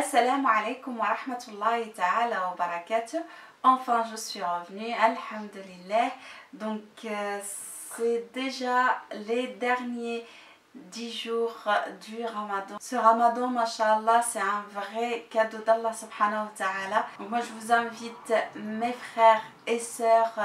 Assalamu alaikum wa rahmatullahi ta'ala wa barakatuh. Enfin, je suis revenue, alhamdulillah. Donc, c'est déjà les derniers 10 jours du Ramadan. Ce Ramadan, mashallah, c'est un vrai cadeau d'Allah subhanahu wa ta'ala. Donc moi, je vous invite, mes frères et sœurs,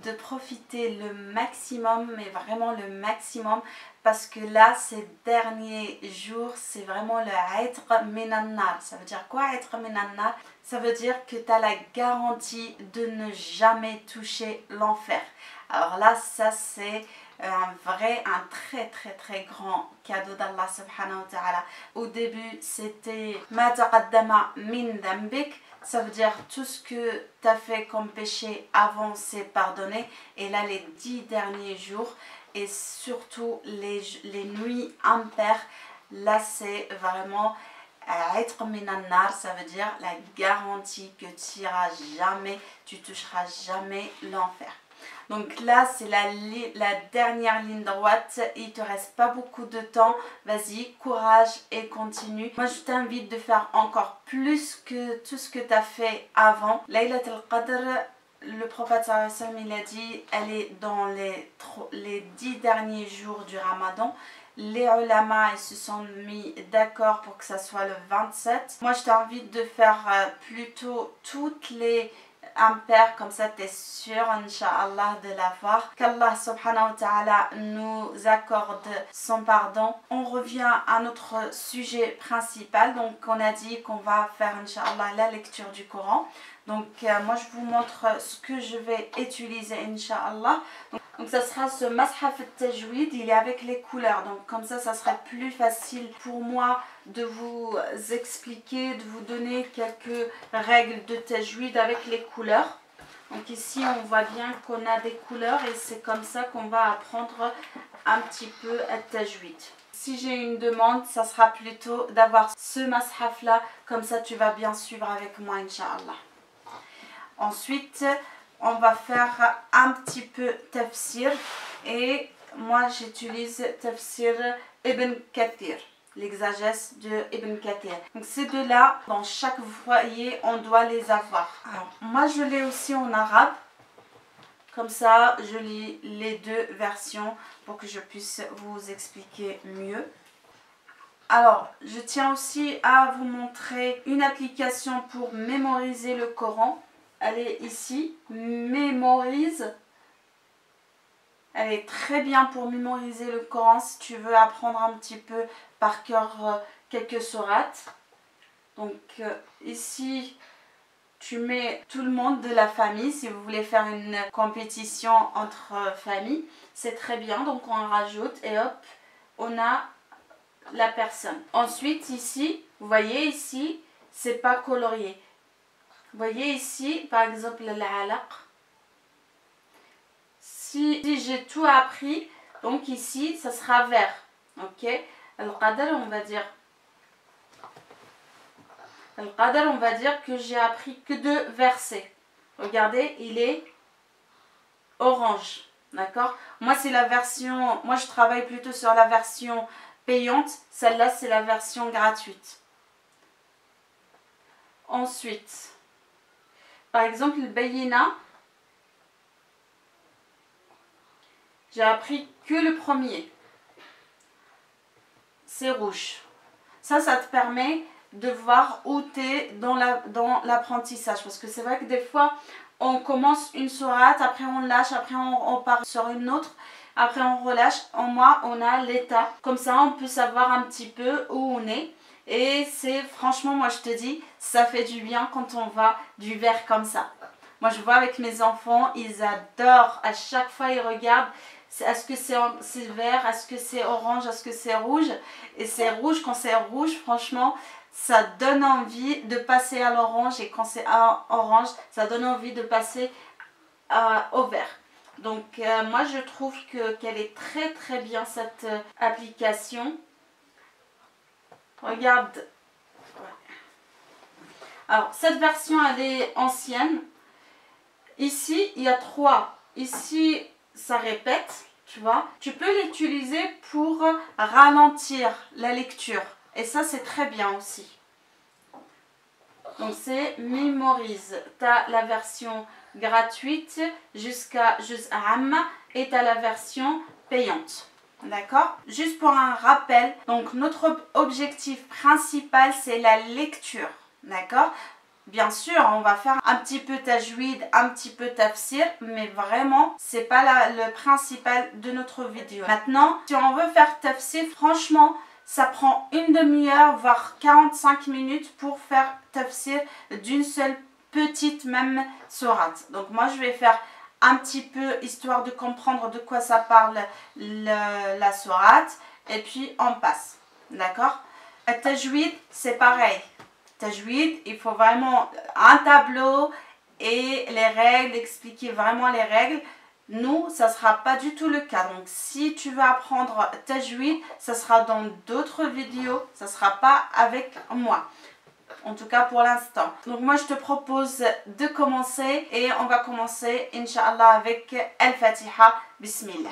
de profiter le maximum, mais vraiment le maximum, parce que là, ces derniers jours, c'est vraiment le Aitr minan nar. Ça veut dire quoi, Aitr minan nar? Ça veut dire que tu as la garantie de ne jamais toucher l'enfer. Alors là, ça c'est un très grand cadeau d'Allah subhanahu wa ta'ala. Au début, c'était ma taqaddama min dambik. Ça veut dire tout ce que tu as fait comme péché avant, c'est pardonné. Et là, les 10 derniers jours et surtout les nuits impaires, là c'est vraiment être minan nar, ça veut dire la garantie que tu iras jamais, tu toucheras jamais l'enfer. Donc là, c'est la dernière ligne droite. Il te reste pas beaucoup de temps. Vas-y, courage et continue. Moi, je t'invite de faire encore plus que tout ce que tu as fait avant. Laylat al-Qadr, le prophète sallallahu alayhi wa sallam, il a dit, elle est dans les 10 derniers jours du Ramadan. Les ulama, ils se sont mis d'accord pour que ça soit le 27. Moi, je t'invite de faire plutôt toutes les impaires, comme ça tu es sûr, Inch'Allah, de l'avoir. Qu'Allah subhanahu wa ta'ala nous accorde son pardon. On revient à notre sujet principal. Donc, on a dit qu'on va faire, Inch'Allah, la lecture du Coran. Donc, moi, je vous montre ce que je vais utiliser, Inch'Allah. Donc ça sera ce Mashaf al-Tajwid, il est avec les couleurs. Donc comme ça serait plus facile pour moi de vous expliquer, de vous donner quelques règles de Tajwid avec les couleurs. Donc ici on voit bien qu'on a des couleurs et c'est comme ça qu'on va apprendre un petit peu al-Tajwid. Si j'ai une demande, ça sera plutôt d'avoir ce Mashaf là, comme ça tu vas bien suivre avec moi, Inch'Allah. Ensuite, on va faire un petit peu tafsir et moi j'utilise tafsir Ibn Kathir, l'exagèse de Ibn Kathir. Donc ces deux-là, dans chaque foyer, on doit les avoir. Alors, moi je l'ai aussi en arabe, comme ça je lis les deux versions pour que je puisse vous expliquer mieux. Alors, je tiens aussi à vous montrer une application pour mémoriser le Coran. Elle est ici, mémorise. Elle est très bien pour mémoriser le Coran si tu veux apprendre un petit peu par cœur quelques sourates. Donc ici, tu mets tout le monde de la famille. Si vous voulez faire une compétition entre familles, c'est très bien. Donc on rajoute et hop, on a la personne. Ensuite ici, vous voyez ici, c'est pas colorié. Vous voyez ici, par exemple, l'alaq. Si j'ai tout appris, donc ici, ça sera vert. Ok? Al-Qadr, on va dire. Al-Qadr, on va dire que j'ai appris que 2 versets. Regardez, il est orange. D'accord? Moi, c'est la version. Moi, je travaille plutôt sur la version payante. Celle-là, c'est la version gratuite. Ensuite. Par exemple, le Bayina, j'ai appris que le premier. C'est rouge. Ça te permet de voir où tu es dans l'apprentissage. Parce que c'est vrai que des fois, on commence une sourate, après on lâche, après on part sur une autre, après on relâche. En moi, on a l'état. Comme ça, on peut savoir un petit peu où on est. Et c'est franchement, moi je te dis, ça fait du bien quand on va du vert comme ça. Moi je vois avec mes enfants, ils adorent, à chaque fois ils regardent, est-ce que c'est vert, est-ce que c'est orange, est-ce que c'est rouge. Et c'est rouge, quand c'est rouge, franchement, ça donne envie de passer à l'orange. Et quand c'est orange, ça donne envie de passer au vert. Donc moi je trouve qu'elle est très bien cette application. Regarde. Alors, cette version, elle est ancienne. Ici, il y a 3. Ici, ça répète, tu vois. Tu peux l'utiliser pour ralentir la lecture. Et ça, c'est très bien aussi. Donc c'est mémorise. Tu as la version gratuite jusqu'à Juz Amma et tu as la version payante. D'accord? Juste pour un rappel, donc notre objectif principal c'est la lecture. D'accord? Bien sûr, on va faire un petit peu tajwid, un petit peu tafsir, mais vraiment, c'est pas le principal de notre vidéo. Maintenant, si on veut faire tafsir, franchement, ça prend une demi-heure, voire 45 minutes pour faire tafsir d'une seule petite même sourate. Donc moi, je vais faire un petit peu, histoire de comprendre de quoi ça parle la sourate, et puis on passe. D'accord? Le tajwid, c'est pareil. Tajwid, il faut vraiment un tableau et les règles, expliquer vraiment les règles. Nous, ça ne sera pas du tout le cas. Donc, si tu veux apprendre Tajwid, ça sera dans d'autres vidéos. Ça ne sera pas avec moi. En tout cas, pour l'instant. Donc, moi, je te propose de commencer. Et on va commencer, Inch'Allah, avec Al-Fatiha. Bismillah.